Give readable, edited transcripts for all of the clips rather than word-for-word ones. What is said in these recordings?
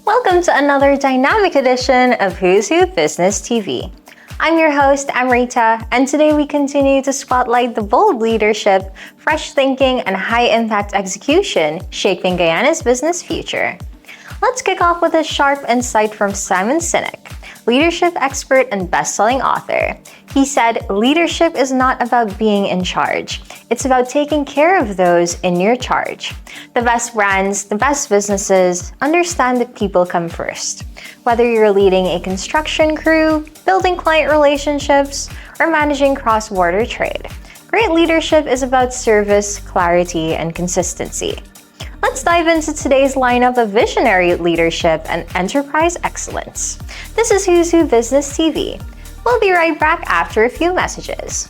Welcome to another dynamic edition of Who's Who Business TV. I'm your host, Amrita, and today we continue to spotlight the bold leadership, fresh thinking, and high-impact execution shaping Guyana's business future. Let's kick off with a sharp insight from Simon Sinek, leadership expert and best-selling author. He said, leadership is not about being in charge. It's about taking care of those in your charge. The best brands, the best businesses, understand that people come first. Whether you're leading a construction crew, building client relationships, or managing cross-border trade, great leadership is about service, clarity, and consistency. Let's dive into today's lineup of visionary leadership and enterprise excellence. This is Who's Who Business TV. We'll be right back after a few messages.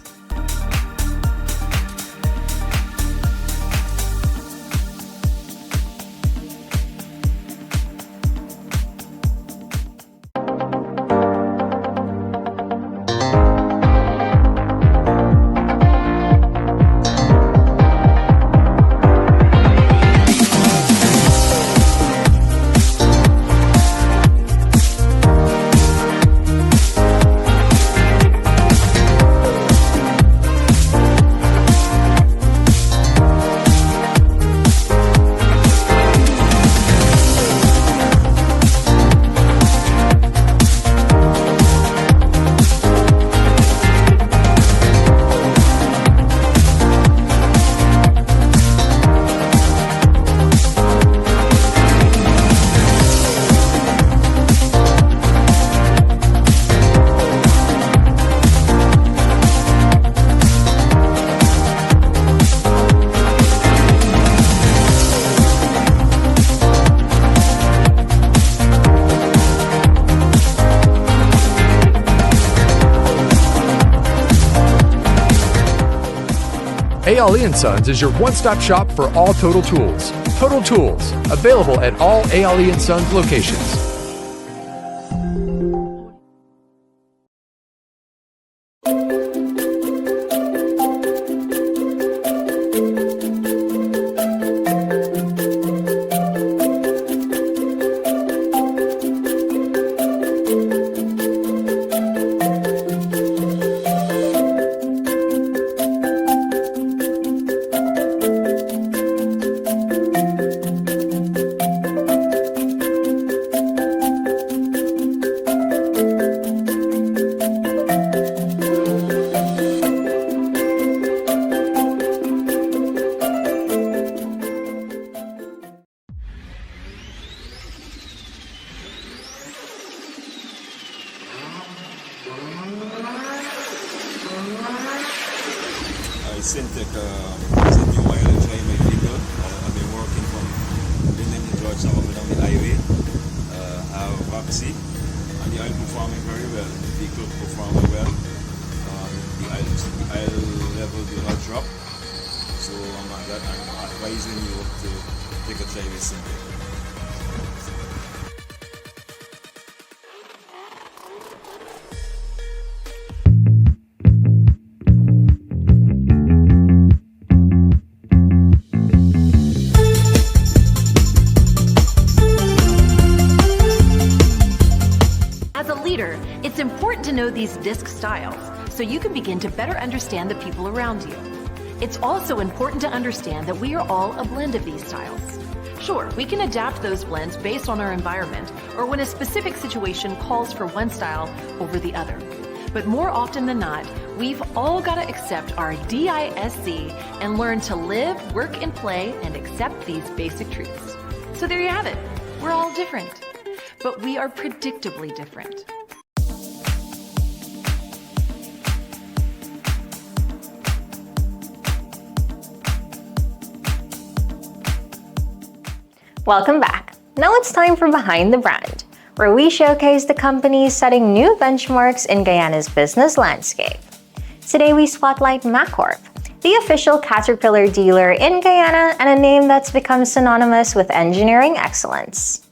A. Sons is your one-stop shop for all Total Tools. Total Tools, available at all A. Sons locations. Agricentre is a new oil and dry my vehicle. I've been working from Bena to George down the highway. I have vaccine and the oil performing very well. The vehicle performing well. The oil level do not drop. So I'm advising you to take a try with Singh. It's important to know these disc styles so you can begin to better understand the people around you. It's also important to understand that we are all a blend of these styles. Sure, we can adapt those blends based on our environment or when a specific situation calls for one style over the other. But more often than not, we've all got to accept our DISC and learn to live, work, and play and accept these basic truths. So there you have it. We're all different, but we are predictably different. Welcome back. Now it's time for Behind the Brand, where we showcase the companies setting new benchmarks in Guyana's business landscape. Today we spotlight MACORP, the official Caterpillar dealer in Guyana and a name that's become synonymous with engineering excellence.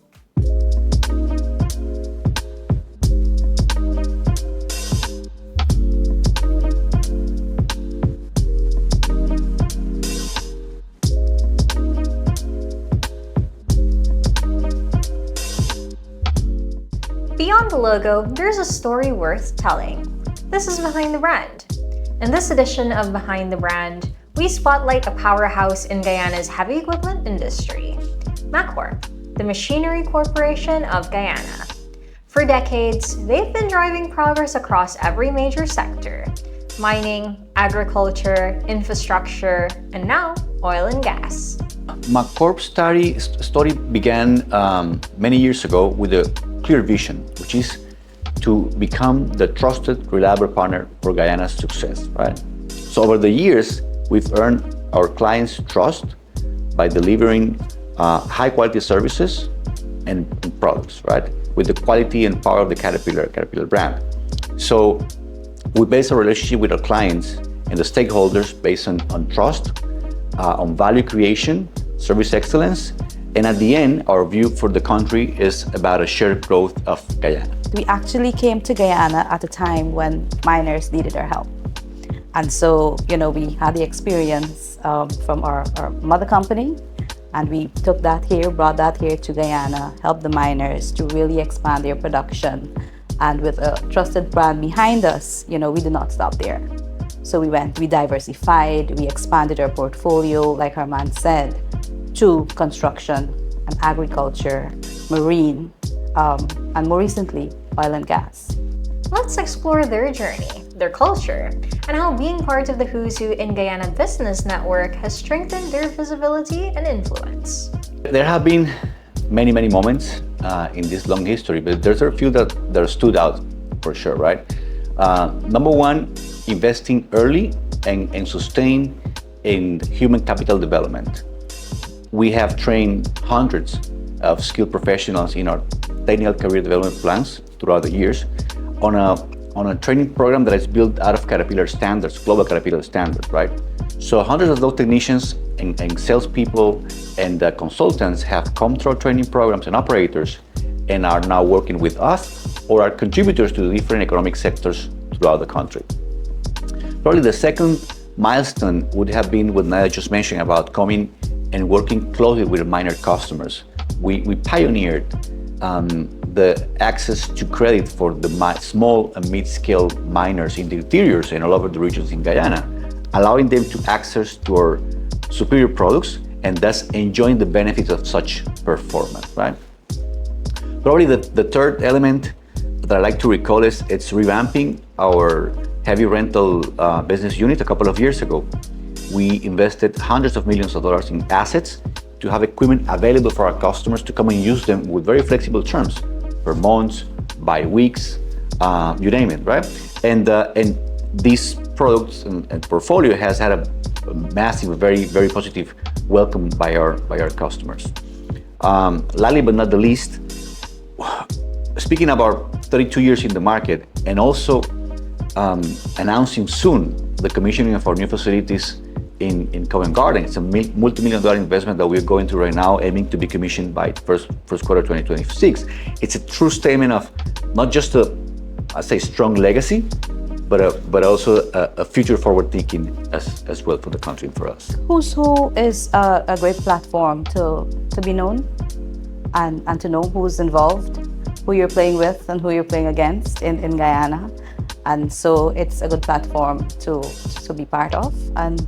Beyond the logo, there's a story worth telling. This is Behind the Brand. In this edition of Behind the Brand, we spotlight a powerhouse in Guyana's heavy equipment industry, MACORP, the Machinery Corporation of Guyana. For decades, they've been driving progress across every major sector: mining, agriculture, infrastructure, and now oil and gas. MACORP's story began many years ago with a clear vision, which is to become the trusted, reliable partner for Guyana's success, right? So over the years, we've earned our clients' trust by delivering high-quality services and products, right? With the quality and power of the Caterpillar brand. So we base our relationship with our clients and the stakeholders based on trust, on value creation, service excellence, and at the end, our view for the country is about a shared growth of Guyana. We actually came to Guyana at a time when miners needed our help. And so, we had the experience from our mother company, and we took that here, brought that here to Guyana, helped the miners to really expand their production. And with a trusted brand behind us, we did not stop there. So we diversified, we expanded our portfolio, like Herman said, to construction and agriculture, marine, and more recently, oil and gas. Let's explore their journey, their culture, and how being part of the Who's Who in Guyana Business Network has strengthened their visibility and influence. There have been many moments in this long history, but there's a few that stood out for sure, right? Number one, investing early and sustain in human capital development. We have trained hundreds of skilled professionals in our technical career development plans throughout the years on a training program that is built out of Caterpillar standards, global Caterpillar standards, right? So hundreds of those technicians and salespeople and consultants have come through our training programs and operators and are now working with us or are contributors to the different economic sectors throughout the country. Probably the second milestone would have been what Nadia just mentioned about coming and working closely with miner customers. We pioneered the access to credit for the small and mid-scale miners in the interiors and all over the regions in Guyana, allowing them to access to our superior products and thus enjoying the benefits of such performance, right? Probably the third element that I like to recall is it's revamping our heavy rental business unit a couple of years ago. We invested hundreds of millions of dollars in assets to have equipment available for our customers to come and use them with very flexible terms, per month, by weeks, you name it, right? And these products and portfolio has had a massive, very positive welcome by our customers. Lastly but not the least, speaking about 32 years in the market and also announcing soon the commissioning of our new facilities in Covent Garden. It's a multi-million-dollar investment that we're going through right now, aiming to be commissioned by first quarter 2026. It's a true statement of not just a strong legacy, but also a future forward thinking as well for the country and for us. Who's Who is a great platform to be known and to know who's involved, who you're playing with and who you're playing against in Guyana. And so it's a good platform to be part of. And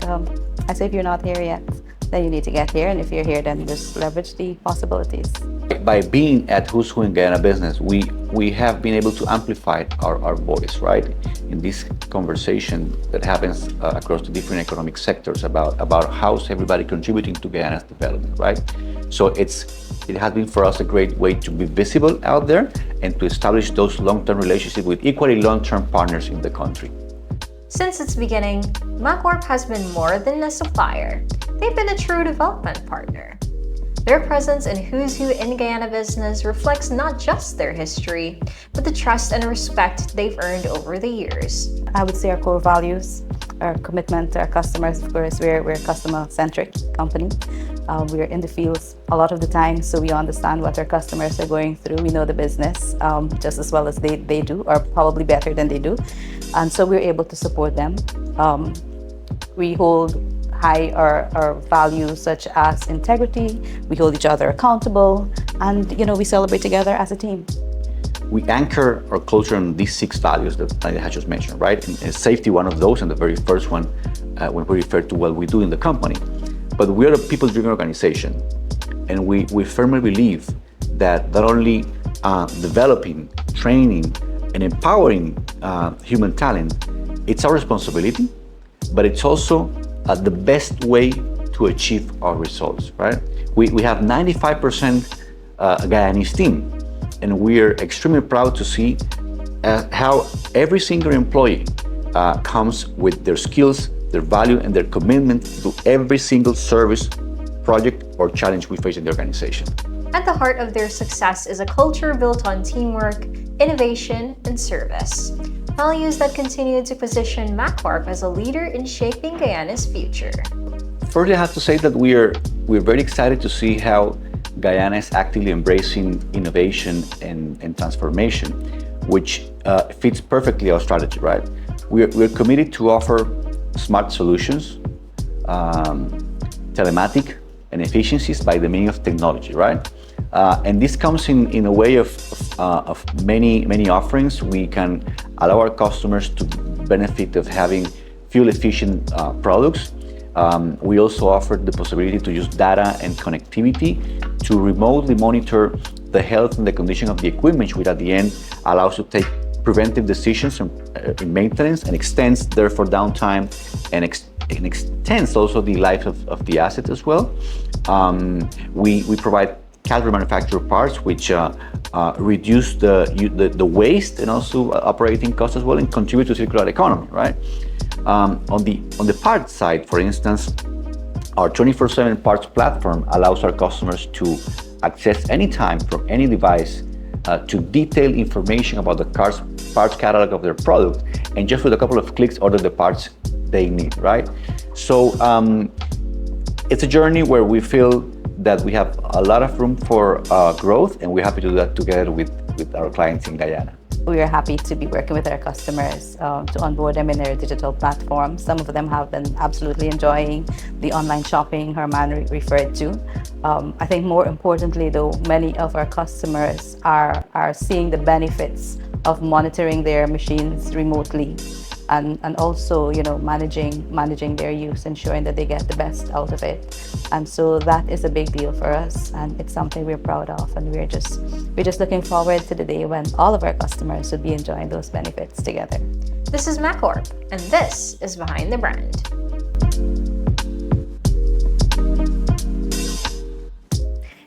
I say if you're not here yet, then you need to get here. And if you're here, then just leverage the possibilities. By being at Who's Who in Guyana Business, we have been able to amplify our voice, right? In this conversation that happens across the different economic sectors about how's everybody contributing to Guyana's development, right? So it has been for us a great way to be visible out there and to establish those long-term relationships with equally long-term partners in the country. Since its beginning, MACORP has been more than a supplier. They've been a true development partner. Their presence in Who's Who in Guyana Business reflects not just their history, but the trust and respect they've earned over the years. I would say our core values, our commitment to our customers. Of course, we're a customer-centric company. We're in the fields a lot of the time, so we understand what our customers are going through. We know the business just as well as they do, or probably better than they do. And so we're able to support them. We hold high our values such as integrity. We hold each other accountable, and we celebrate together as a team. we anchor our culture on these 6 values that I had just mentioned, right? And safety, one of those, and the very first one when we refer to what we do in the company. But we are a people-driven organization, and we firmly believe that not only developing, training, and empowering human talent, it's our responsibility, but it's also the best way to achieve our results, right? We have 95% Guyanese team, and we are extremely proud to see how every single employee comes with their skills, their value, and their commitment to every single service, project, or challenge we face in the organization. At the heart of their success is a culture built on teamwork, innovation, and service. Values that continue to position MACORP as a leader in shaping Guyana's future. Firstly, I have to say that we're very excited to see how Guyana is actively embracing innovation and transformation, which fits perfectly our strategy, right? We're committed to offer smart solutions, telematic, and efficiencies by the meaning of technology, right? And this comes in a way of many offerings. We can allow our customers to benefit of having fuel-efficient products. We also offer the possibility to use data and connectivity to remotely monitor the health and the condition of the equipment, which at the end allows you to take preventive decisions in maintenance and extends therefore downtime and extends also the life of the asset as well. We provide caliber manufacturer parts which reduce the waste and also operating costs as well, and contribute to circular economy, right? On the parts side, for instance, our 24/7 parts platform allows our customers to access anytime from any device to detailed information about the parts catalog of their product, and just with a couple of clicks order the parts they need, right? So it's a journey where we feel that we have a lot of room for growth, and we're happy to do that together with our clients in Guyana. We are happy to be working with our customers to onboard them in their digital platforms. Some of them have been absolutely enjoying the online shopping Herman referred to. I think more importantly though, many of our customers are seeing the benefits of monitoring their machines remotely and also, you know, managing their use, ensuring that they get the best out of it. And so that is a big deal for us, and it's something we're proud of, and we're just looking forward to the day when all of our customers will be enjoying those benefits together. This is MACORP, and this is Behind the Brand.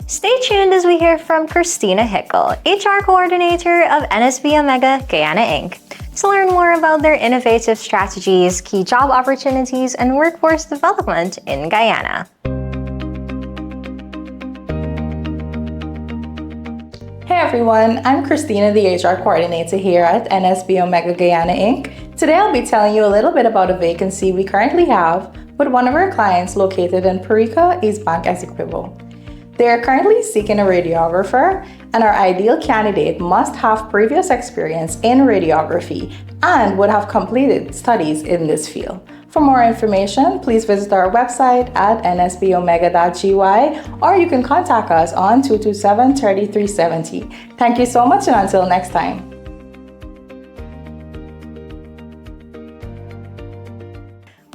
Stay tuned as we hear from Christina Hickel, HR Coordinator of NSBOmega Guyana Inc., to learn more about their innovative strategies, key job opportunities, and workforce development in Guyana. Hey everyone, I'm Christina, the HR Coordinator here at NSBOmega Guyana Inc. Today I'll be telling you a little bit about a vacancy we currently have with one of our clients located in Parika, East Bank, Essequibo. They are currently seeking a radiographer, and our ideal candidate must have previous experience in radiography and would have completed studies in this field. For more information, please visit our website at nsbomega.gy, or you can contact us on 227-3370. Thank you so much, and until next time.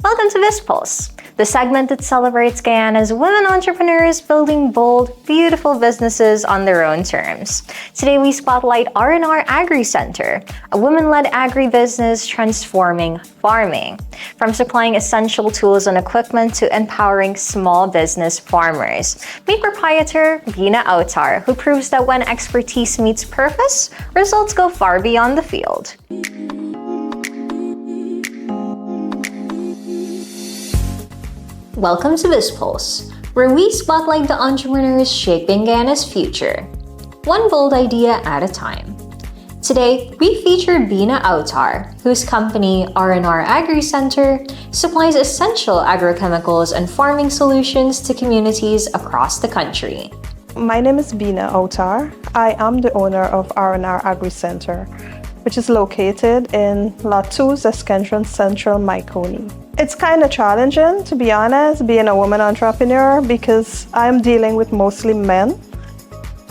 Welcome to BizzPulse, the segment that celebrates Guyana's women entrepreneurs building bold, beautiful businesses on their own terms. Today we spotlight R&R Agricentre, a women-led agribusiness transforming farming. From supplying essential tools and equipment to empowering small business farmers. Meet proprietor Bena Outar, who proves that when expertise meets purpose, results go far beyond the field. Welcome to BizzPulse, where we spotlight the entrepreneurs shaping Guyana's future, one bold idea at a time. Today, we feature Bena Outar, whose company, R&R Agricentre, supplies essential agrochemicals and farming solutions to communities across the country. My name is Bena Outar. I am the owner of R&R Agricentre, which is located in Lot 2, Agricentre Central, Myconi. It's kind of challenging, to be honest, being a woman entrepreneur, because I'm dealing with mostly men.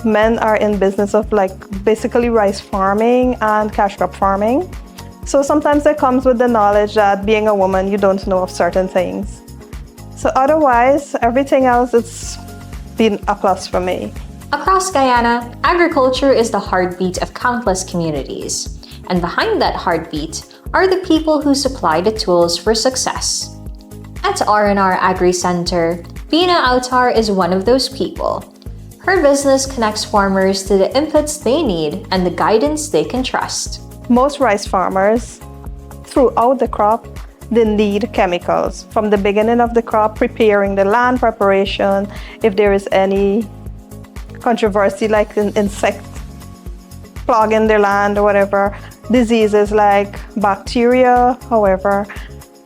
men are in business of like basically rice farming and cash crop farming. So sometimes it comes with the knowledge that being a woman, you don't know of certain things. So otherwise, everything else, it's been a plus for me. Across Guyana, agriculture is the heartbeat of countless communities. And behind that heartbeat are the people who supply the tools for success. At R&R Agricentre, Bena Outar is one of those people. Her business connects farmers to the inputs they need and the guidance they can trust. Most rice farmers, throughout the crop, they need chemicals. From the beginning of the crop, preparing the land preparation, if there is any controversy like an insect clogging their land or whatever, diseases like bacteria, however.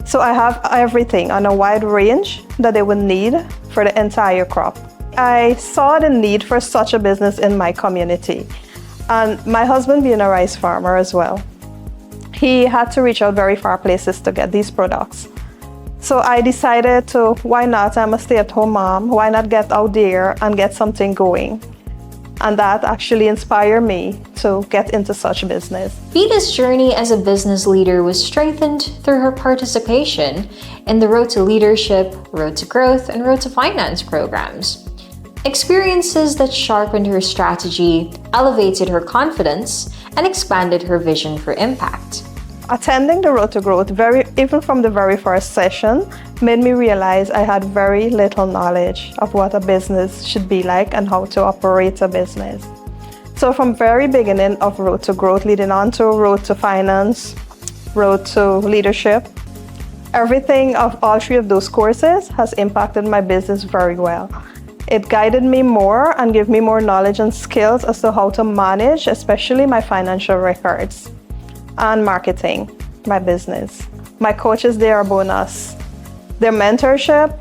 So I have everything on a wide range that they would need for the entire crop. I saw the need for such a business in my community. And my husband being a rice farmer as well, he had to reach out very far places to get these products. So I decided to, why not? I'm a stay-at-home mom. Why not get out there and get something going? And that actually inspired me to get into such business. Bena's journey as a business leader was strengthened through her participation in the Road to Leadership, Road to Growth, and Road to Finance programs. Experiences that sharpened her strategy, elevated her confidence, and expanded her vision for impact. Attending the Road to Growth, even from the very first session, made me realize I had very little knowledge of what a business should be like and how to operate a business. So from very beginning of Road to Growth, leading on to Road to Finance, Road to Leadership, everything of all three of those courses has impacted my business very well. It guided me more and gave me more knowledge and skills as to how to manage, especially my financial records and marketing my business. My coaches, they are a bonus. Their mentorship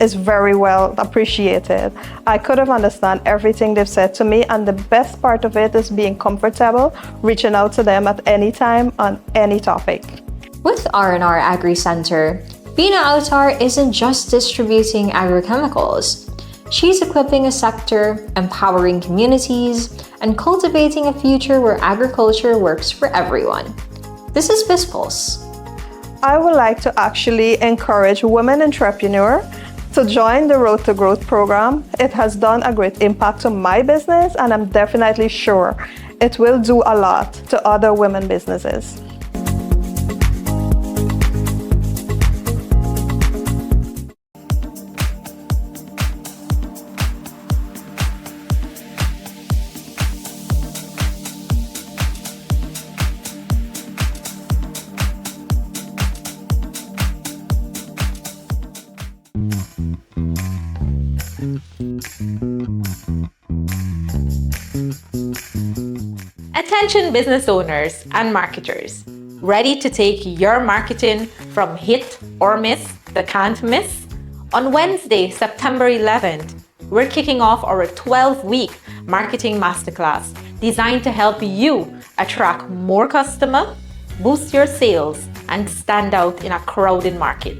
is very well appreciated. I could have understood everything they've said to me, and the best part of it is being comfortable, reaching out to them at any time on any topic. With R&R Agricentre, Bena Outar isn't just distributing agrochemicals. She's equipping a sector, empowering communities, and cultivating a future where agriculture works for everyone. This is BizzPulse. I would like to actually encourage women entrepreneurs to join the Road to Growth program. It has done a great impact on my business, and I'm definitely sure it will do a lot to other women businesses. Attention business owners and marketers, ready to take your marketing from hit or miss to can't miss? On Wednesday, September 11th, we're kicking off our 12-week marketing masterclass designed to help you attract more customers, boost your sales, and stand out in a crowded market.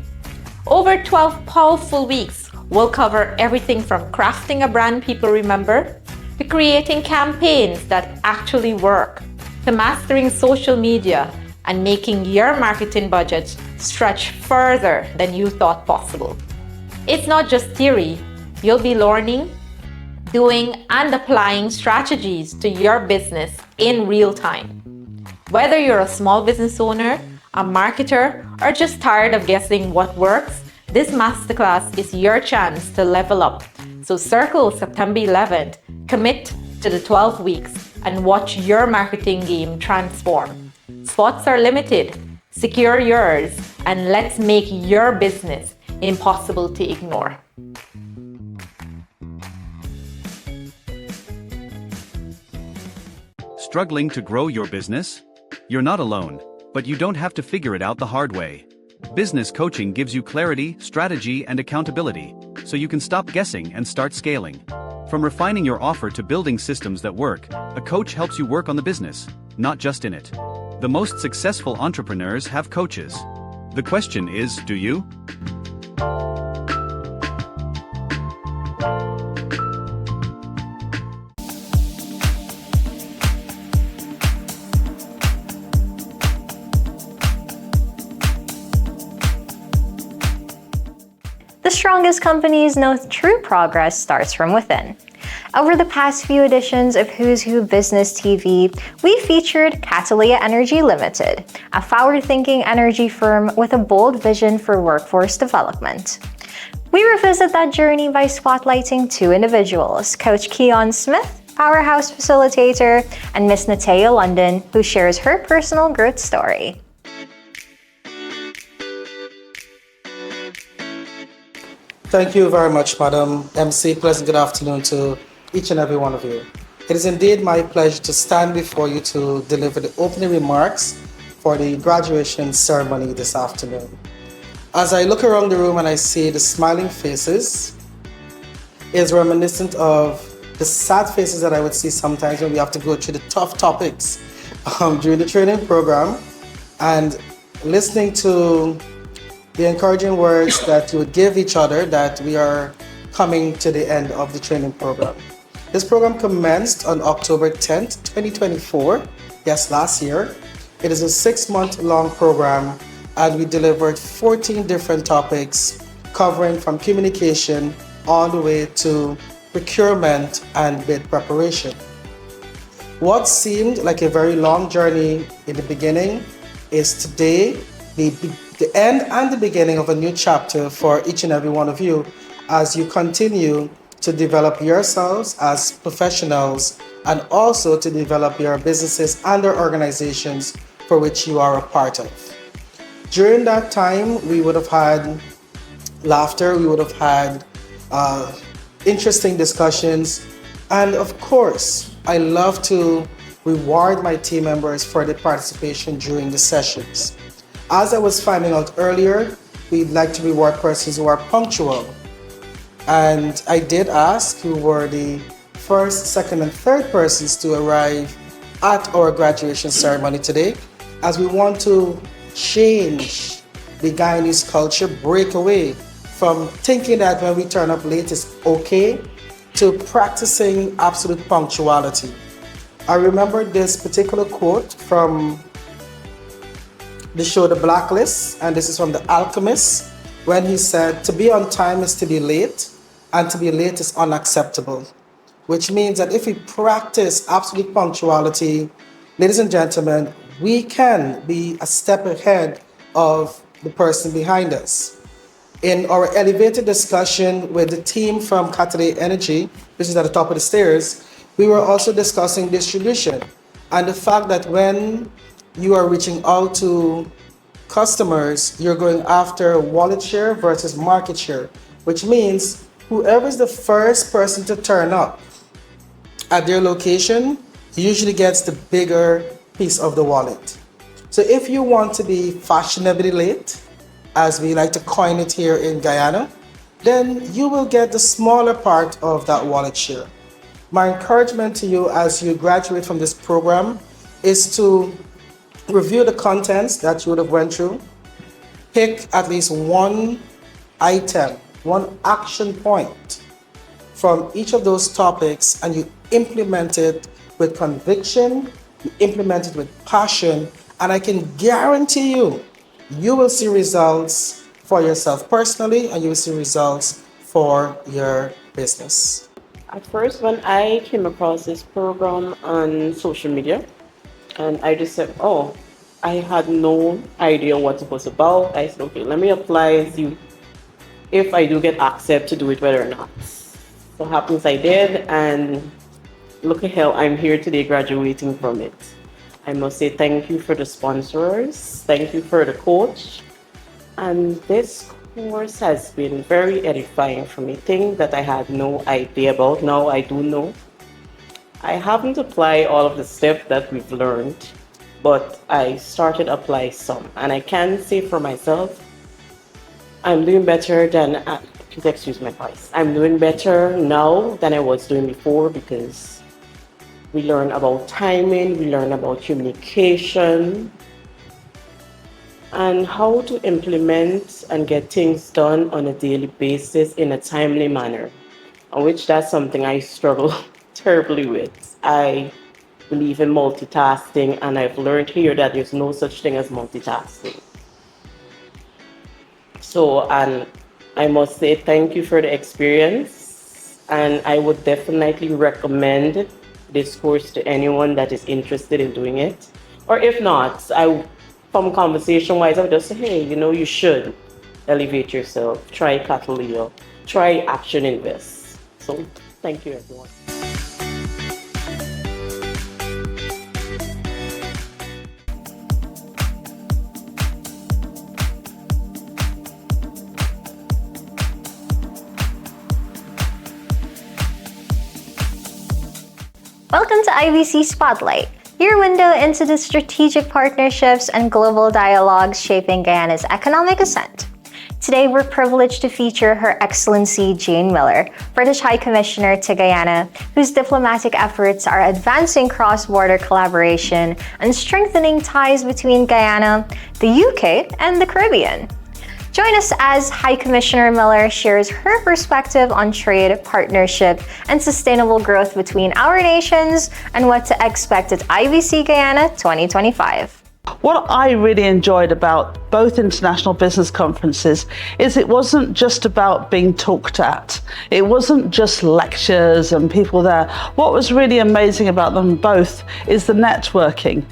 Over 12 powerful weeks, we'll cover everything from crafting a brand people remember, to creating campaigns that actually work, to mastering social media and making your marketing budget stretch further than you thought possible. It's not just theory. You'll be learning, doing, and applying strategies to your business in real time. Whether you're a small business owner, a marketer, or just tired of guessing what works, this masterclass is your chance to level up. So circle September 11th, commit to the 12 weeks, and watch your marketing game transform. Spots are limited. Secure yours, and let's make your business impossible to ignore. Struggling to grow your business? You're not alone, but you don't have to figure it out the hard way. Business coaching gives you clarity, strategy, and accountability, so you can stop guessing and start scaling. From refining your offer to building systems that work, a coach helps you work on the business, not just in it. The most successful entrepreneurs have coaches. The question is, do you? strongest companies know true progress starts from within. Over the past few editions of Who's Who Business TV, we featured Catalea Energy Limited, a forward-thinking energy firm with a bold vision for workforce development. We revisit that journey by spotlighting two individuals, Coach Keon Smith, powerhouse facilitator, and Miss Natea London, who shares her personal growth story. Thank you very much, Madam MC. Pleasant good afternoon to each and every one of you. It is indeed my pleasure to stand before you to deliver the opening remarks for the graduation ceremony this afternoon. As I look around the room and I see the smiling faces, it is reminiscent of the sad faces that I would see sometimes when we have to go through the tough topics during the training program, and listening to the encouraging words that you would give each other that we are coming to the end of the training program. This program commenced on October 10th, 2024, yes, last year. It is a 6-month-long program, and we delivered 14 different topics covering from communication all the way to procurement and bid preparation. What seemed like a very long journey in the beginning is today the end and the beginning of a new chapter for each and every one of you as you continue to develop yourselves as professionals and also to develop your businesses and your organizations for which you are a part of. During that time, we would have had laughter, we would have had interesting discussions, and of course, I love to reward my team members for their participation during the sessions. As I was finding out earlier, we'd like to reward persons who are punctual. And I did ask who were the first, second, and third persons to arrive at our graduation ceremony today, as we want to change the Guyanese culture, break away from thinking that when we turn up late is okay, to practicing absolute punctuality. I remember this particular quote from the show The Blacklist, and this is from The Alchemist, when he said, "To be on time is to be late, and to be late is unacceptable." Which means that if we practice absolute punctuality, ladies and gentlemen, we can be a step ahead of the person behind us. In our elevated discussion with the team from Catalea Energy, which is at the top of the stairs, we were also discussing distribution and the fact that when you are reaching out to customers, you're going after wallet share versus market share, which means whoever is the first person to turn up at their location usually gets the bigger piece of the wallet. So if you want to be fashionably late, as we like to coin it here in Guyana, then you will get the smaller part of that wallet share. My encouragement to you as you graduate from this program is to review the contents that you would have went through, pick at least one item, one action point from each of those topics, and you implement it with conviction, you implement it with passion, and I can guarantee you, you will see results for yourself personally, and you will see results for your business. At first, when I came across this program on social media, and I just said, oh, I had no idea what it was about. I said, okay, let me apply and see if I do get accepted to do it, whether or not. So happens I did, and look at how I'm here today graduating from it. I must say thank you for the sponsors, thank you for the coach, and this course has been very edifying for me. Things that I had no idea about, now I do know. I haven't applied all of the steps that we've learned, but I started apply some, and I can say for myself, I'm doing better than, please excuse my voice, I'm doing better now than I was doing before, because we learn about timing, we learn about communication, and how to implement and get things done on a daily basis in a timely manner, which that's something I struggle terribly with. I believe in multitasking, and I've learned here that there's no such thing as multitasking. So, and I must say thank you for the experience, and I would definitely recommend this course to anyone that is interested in doing it. Or if not, from conversation wise, I would just say, hey, you should elevate yourself, try Cataleo, try Action Invest. So thank you, everyone. Welcome to IBC Spotlight, your window into the strategic partnerships and global dialogues shaping Guyana's economic ascent. Today, we're privileged to feature Her Excellency Jane Miller, British High Commissioner to Guyana, whose diplomatic efforts are advancing cross-border collaboration and strengthening ties between Guyana, the UK, and the Caribbean. Join us as High Commissioner Miller shares her perspective on trade, partnership, and sustainable growth between our nations and what to expect at IBC Guyana 2025. What I really enjoyed about both international business conferences is it wasn't just about being talked at. It wasn't just lectures and people there. What was really amazing about them both is the networking.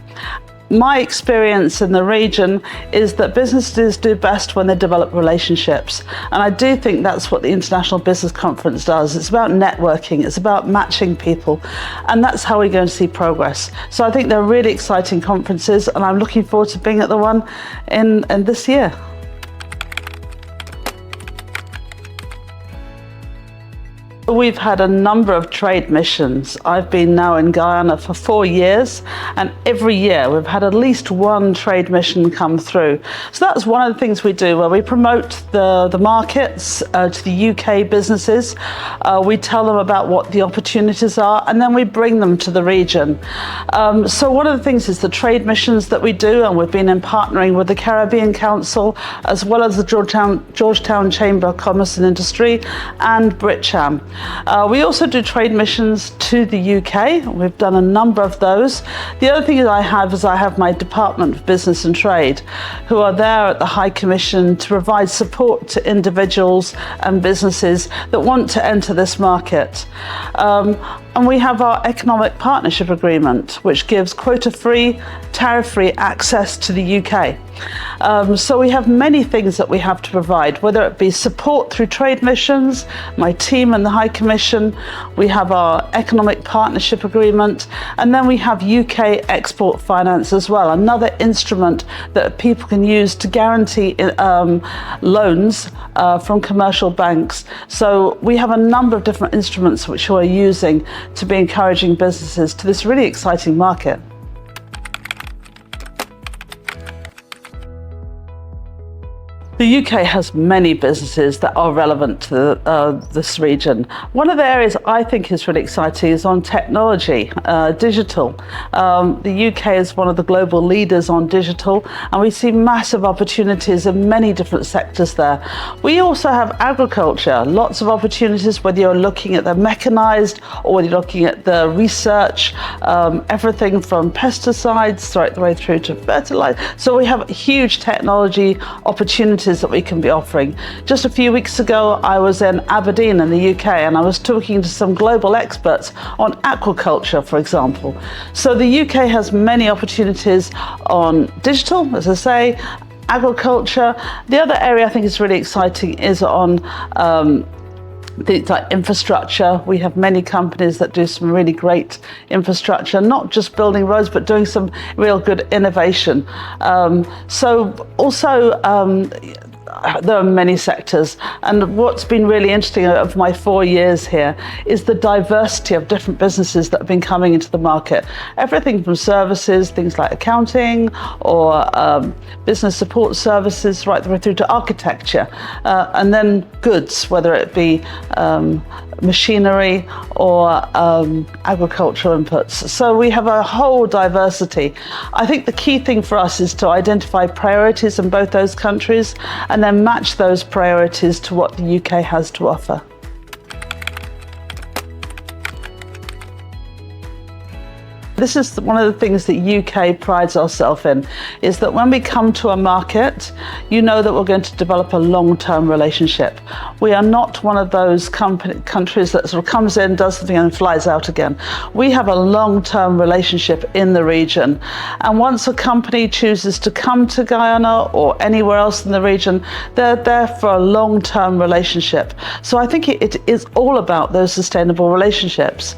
My experience in the region is that businesses do best when they develop relationships. And I do think that's what the International Business Conference does. It's about networking, it's about matching people. And that's how we're going to see progress. So I think they're really exciting conferences, and I'm looking forward to being at the one in this year. We've had a number of trade missions. I've been now in Guyana for 4 years, and every year we've had at least one trade mission come through. So that's one of the things we do, where we promote the markets to the UK businesses. We tell them about what the opportunities are, and then we bring them to the region. So one of the things is the trade missions that we do, and we've been in partnering with the Caribbean Council, as well as the Georgetown Chamber of Commerce and Industry and BritCham. We also do trade missions to the UK. We've done a number of those. The other thing that I have my Department of Business and Trade, who are there at the High Commission to provide support to individuals and businesses that want to enter this market. And we have our Economic Partnership Agreement, which gives quota-free, tariff-free access to the UK. So we have many things that we have to provide, whether it be support through trade missions, my team and the High Commission, we have our Economic Partnership Agreement, and then we have UK export finance as well, another instrument that people can use to guarantee loans from commercial banks. So we have a number of different instruments which we're using to be encouraging businesses to this really exciting market. The UK has many businesses that are relevant to this region. One of the areas I think is really exciting is on technology, digital. The UK is one of the global leaders on digital, and we see massive opportunities in many different sectors there. We also have agriculture, lots of opportunities, whether you're looking at the mechanized or whether you're looking at the research, everything from pesticides right the way through to fertilizer. So we have huge technology opportunities that we can be offering. Just a few weeks ago, I was in Aberdeen in the UK, and I was talking to some global experts on aquaculture, for example. So the UK has many opportunities on digital, as I say, agriculture. The other area I think is really exciting is on things like infrastructure. We have many companies that do some really great infrastructure, not just building roads, but doing some real good innovation. There are many sectors, and what's been really interesting of my 4 years here is the diversity of different businesses that have been coming into the market. Everything from services, things like accounting or business support services, right the way through to architecture, and then goods, whether it be machinery or agricultural inputs. So we have a whole diversity. I think the key thing for us is to identify priorities in both those countries and then match those priorities to what the UK has to offer. This is one of the things that UK prides ourselves in, is that when we come to a market, you know that we're going to develop a long-term relationship. We are not one of those countries that sort of comes in, does something and flies out again. We have a long-term relationship in the region. And once a company chooses to come to Guyana or anywhere else in the region, they're there for a long-term relationship. So I think it is all about those sustainable relationships.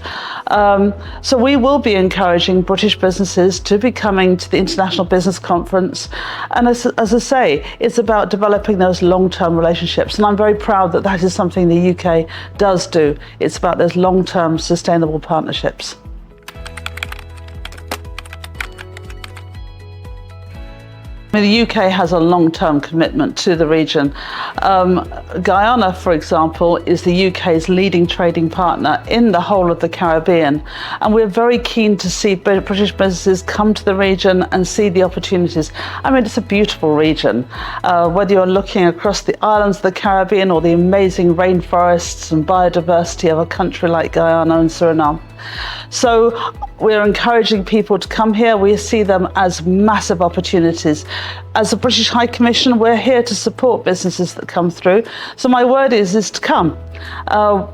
So we will be encouraging British businesses to be coming to the International Business Conference. And as I say, it's about developing those long-term relationships. And I'm very proud that that is something the UK does do. It's about those long-term sustainable partnerships. The UK has a long-term commitment to the region. Guyana, for example, is the UK's leading trading partner in the whole of the Caribbean. And we're very keen to see British businesses come to the region and see the opportunities. I mean, it's a beautiful region. Whether you're looking across the islands of the Caribbean or the amazing rainforests and biodiversity of a country like Guyana and Suriname. So we're encouraging people to come here. We see them as massive opportunities. As a British High Commission, we're here to support businesses that come through. So my word is to come.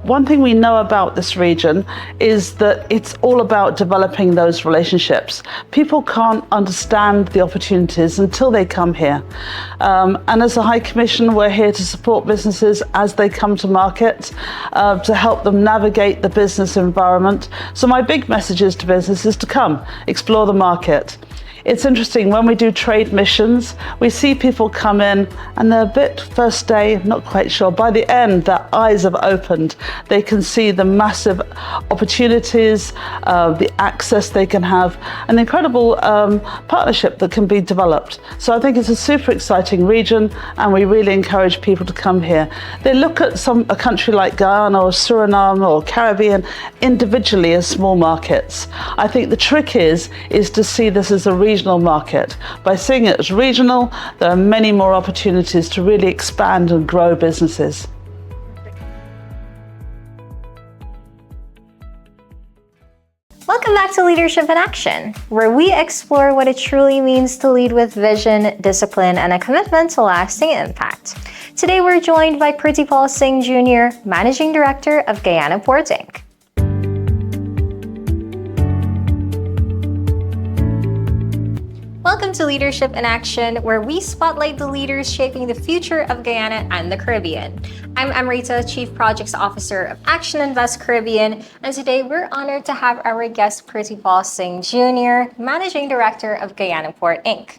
One thing we know about this region is that it's all about developing those relationships. People can't understand the opportunities until they come here. And as a High Commission, we're here to support businesses as they come to market, to help them navigate the business environment. So my big message is to businesses to come, explore the market. It's interesting, when we do trade missions, we see people come in and they're a bit first day, not quite sure. By the end, their eyes have opened. They can see the massive opportunities, the access they can have, an incredible partnership that can be developed. So I think it's a super exciting region, and we really encourage people to come here. They look at a country like Guyana or Suriname or Caribbean individually as small markets. I think the trick is to see this as a regional market. By seeing it as regional, there are many more opportunities to really expand and grow businesses. Welcome back to Leadership in Action, where we explore what it truly means to lead with vision, discipline, and a commitment to lasting impact. Today we're joined by Pritipaul Singh Jr., Managing Director of Guyana Port Inc. Welcome to Leadership in Action, where we spotlight the leaders shaping the future of Guyana and the Caribbean. I'm Amrita, Chief Projects Officer of Action Invest Caribbean, and today we're honored to have our guest Pritipaul Singh Jr., Managing Director of Guyana Port Inc.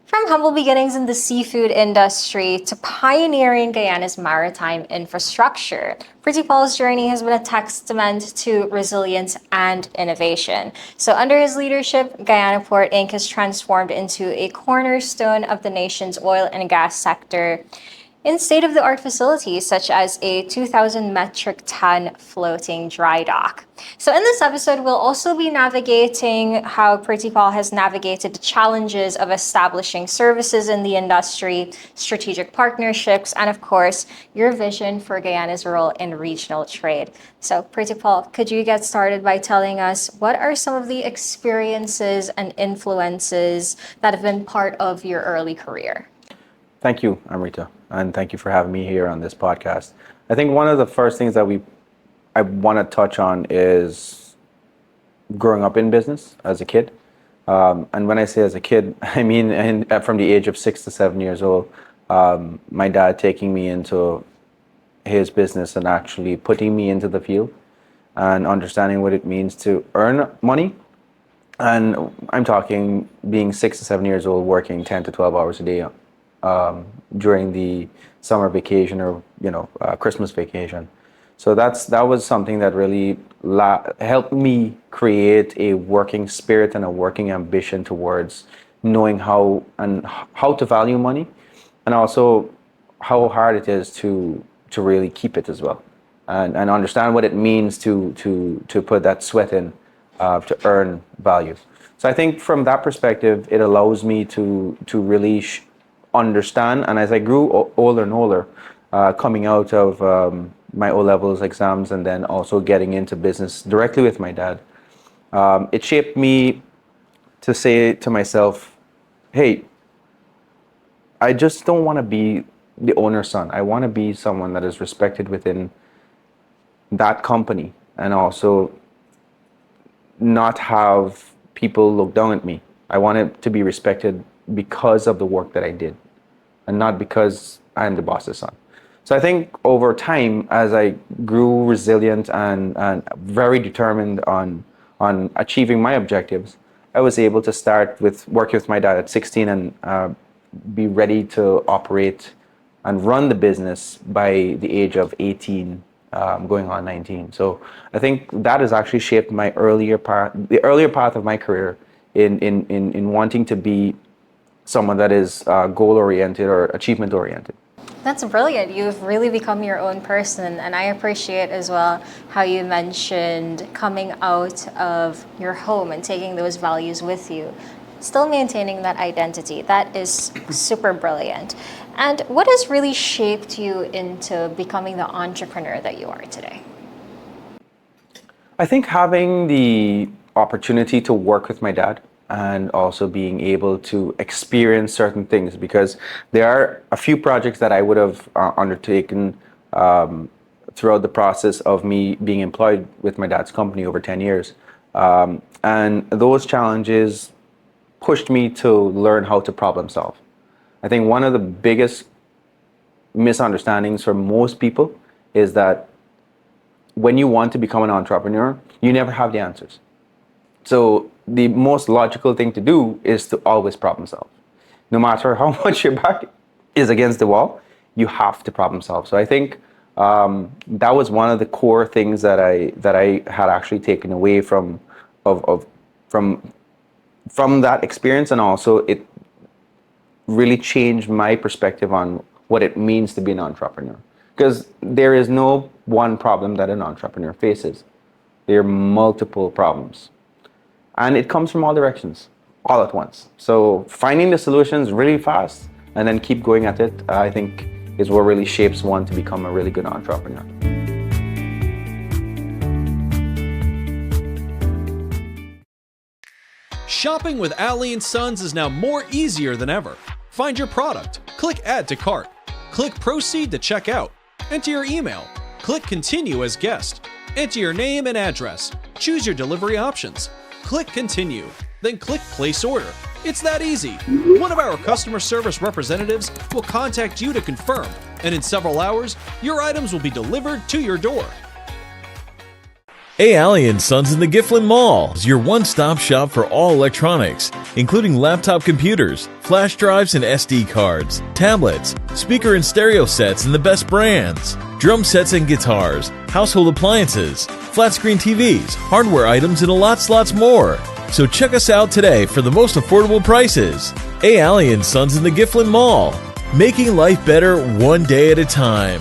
From humble beginnings in the seafood industry to pioneering Guyana's maritime infrastructure, Pritipaul's journey has been a testament to resilience and innovation. So under his leadership, Guyana Port Inc. has transformed into a cornerstone of the nation's oil and gas sector in state-of-the-art facilities such as a 2,000 metric ton floating dry dock. So in this episode, we'll also be navigating how Pritipaul has navigated the challenges of establishing services in the industry, strategic partnerships, and of course, your vision for Guyana's role in regional trade. So Pritipaul, could you get started by telling us what are some of the experiences and influences that have been part of your early career? Thank you, Amrita, and thank you for having me here on this podcast. I think one of the first things that I want to touch on is growing up in business as a kid. And when I say as a kid, I mean from the age of 6 to 7 years old, my dad taking me into his business and actually putting me into the field and understanding what it means to earn money. And I'm talking being 6 to 7 years old, working 10 to 12 hours a day during the summer vacation or Christmas vacation. So that was something that really helped me create a working spirit and a working ambition towards knowing how to value money, and also how hard it is to really keep it as well, and understand what it means to put that sweat in to earn value. So I think from that perspective, it allows me to really understand. And as I grew older and older, coming out of my O-levels exams and then also getting into business directly with my dad, It shaped me to say to myself, hey, I just don't want to be the owner's son. I want to be someone that is respected within that company, and also not have people look down at me. I want it to be respected because of the work that I did, and not because I'm the boss's son. So I think over time, as I grew resilient and very determined on achieving my objectives, I was able to start with working with my dad at 16 and be ready to operate and run the business by the age of 18, going on 19. So I think that has actually shaped my the earlier path of my career in wanting to be someone that is goal-oriented or achievement-oriented. That's brilliant. You've really become your own person. And I appreciate as well how you mentioned coming out of your home and taking those values with you, still maintaining that identity. That is super brilliant. And what has really shaped you into becoming the entrepreneur that you are today? I think having the opportunity to work with my dad and also being able to experience certain things, because there are a few projects that I would have undertaken throughout the process of me being employed with my dad's company over 10 years. And those challenges pushed me to learn how to problem solve. I think one of the biggest misunderstandings for most people is that when you want to become an entrepreneur, you never have the answers. So the most logical thing to do is to always problem solve. No matter how much your back is against the wall, you have to problem solve. So I think that was one of the core things that I had actually taken away from that experience, and also it really changed my perspective on what it means to be an entrepreneur. Because there is no one problem that an entrepreneur faces. There are multiple problems. And it comes from all directions, all at once. So finding the solutions really fast and then keep going at it, I think, is what really shapes one to become a really good entrepreneur. Shopping with Ali & Sons is now more easier than ever. Find your product, click Add to Cart, click Proceed to check out, enter your email, click Continue as guest, enter your name and address, choose your delivery options, click Continue, then click Place Order. It's that easy. One of our customer service representatives will contact you to confirm, and in several hours, your items will be delivered to your door. Ali & Sons in the Gifflin Mall is your one-stop shop for all electronics, including laptop computers, flash drives and SD cards, tablets, speaker and stereo sets and the best brands, drum sets and guitars, household appliances, flat-screen TVs, hardware items, and lots more. So check us out today for the most affordable prices. Ali & Sons in the Gifflin Mall, making life better one day at a time.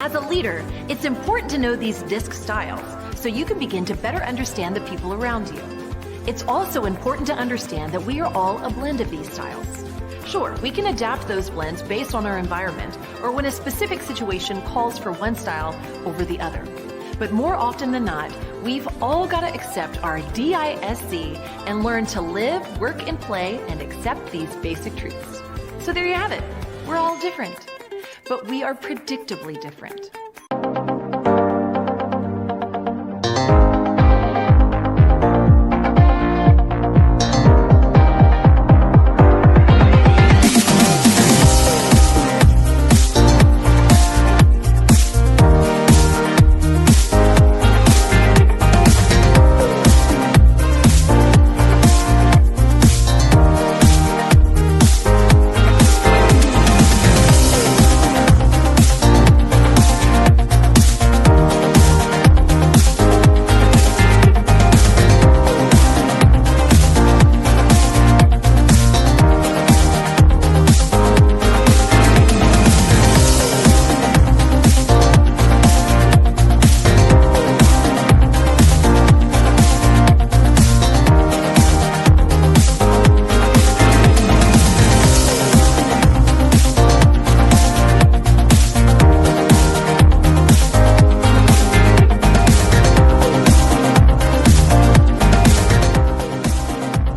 As a leader, it's important to know these disc styles so you can begin to better understand the people around you. It's also important to understand that we are all a blend of these styles. Sure, we can adapt those blends based on our environment or when a specific situation calls for one style over the other. But more often than not, we've all got to accept our DISC and learn to live, work, and play and accept these basic truths. So there you have it. We're all different. But we are predictably different.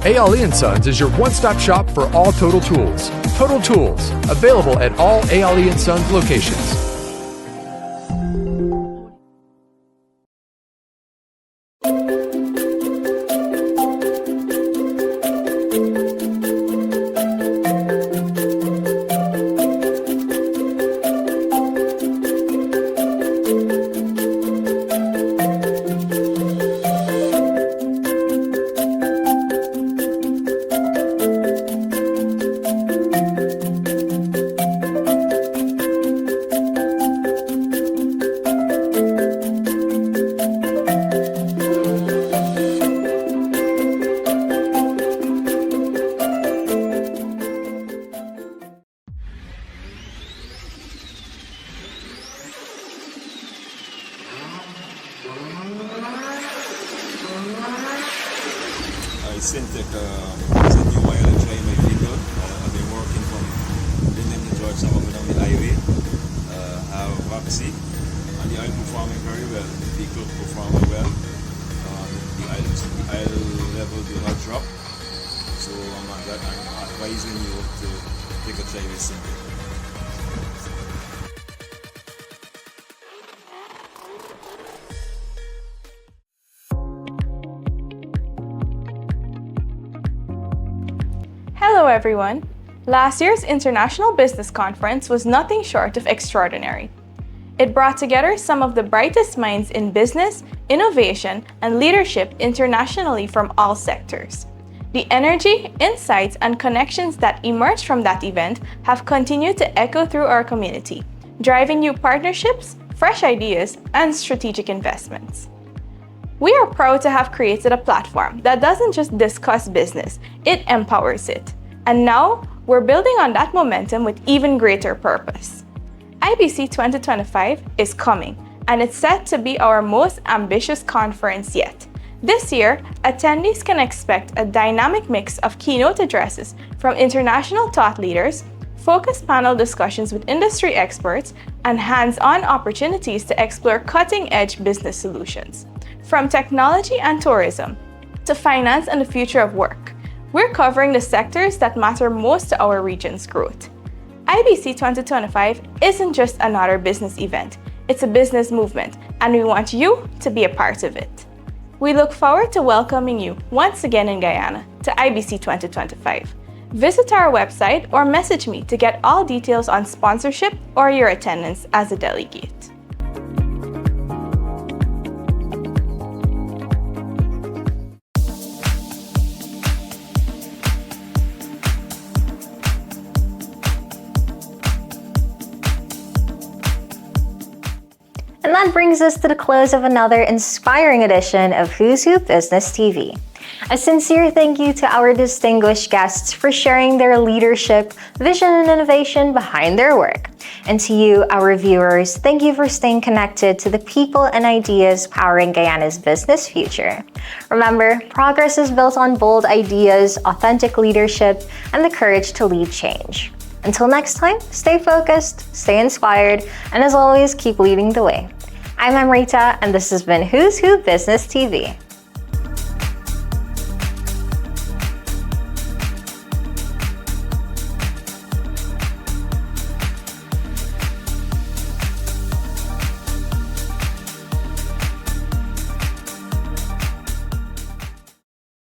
A. Sons is your one-stop shop for all Total Tools. Total Tools, available at all A. Sons locations. Agricentre is a new oil and dry my vehicle. I've been working from Bena to George some of it on the highway. Have vaccine and the oil performing very well. The vehicle performing well. The oil level do not drop. So I'm advising you to take a try with Singh. Hello everyone! Last year's International Business Conference was nothing short of extraordinary. It brought together some of the brightest minds in business, innovation, and leadership internationally from all sectors. The energy, insights, and connections that emerged from that event have continued to echo through our community, driving new partnerships, fresh ideas, and strategic investments. We are proud to have created a platform that doesn't just discuss business, it empowers it. And now, we're building on that momentum with even greater purpose. IBC 2025 is coming, and it's set to be our most ambitious conference yet. This year, attendees can expect a dynamic mix of keynote addresses from international thought leaders, focused panel discussions with industry experts, and hands-on opportunities to explore cutting-edge business solutions. From technology and tourism to finance and the future of work, we're covering the sectors that matter most to our region's growth. IBC 2025 isn't just another business event, it's a business movement, and we want you to be a part of it. We look forward to welcoming you once again in Guyana to IBC 2025. Visit our website or message me to get all details on sponsorship or your attendance as a delegate. And that brings us to the close of another inspiring edition of Who's Who Business TV. A sincere thank you to our distinguished guests for sharing their leadership, vision, and innovation behind their work. And to you, our viewers, thank you for staying connected to the people and ideas powering Guyana's business future. Remember, progress is built on bold ideas, authentic leadership, and the courage to lead change. Until next time, stay focused, stay inspired, and as always, keep leading the way. I'm Amrita, and this has been Who's Who Business TV.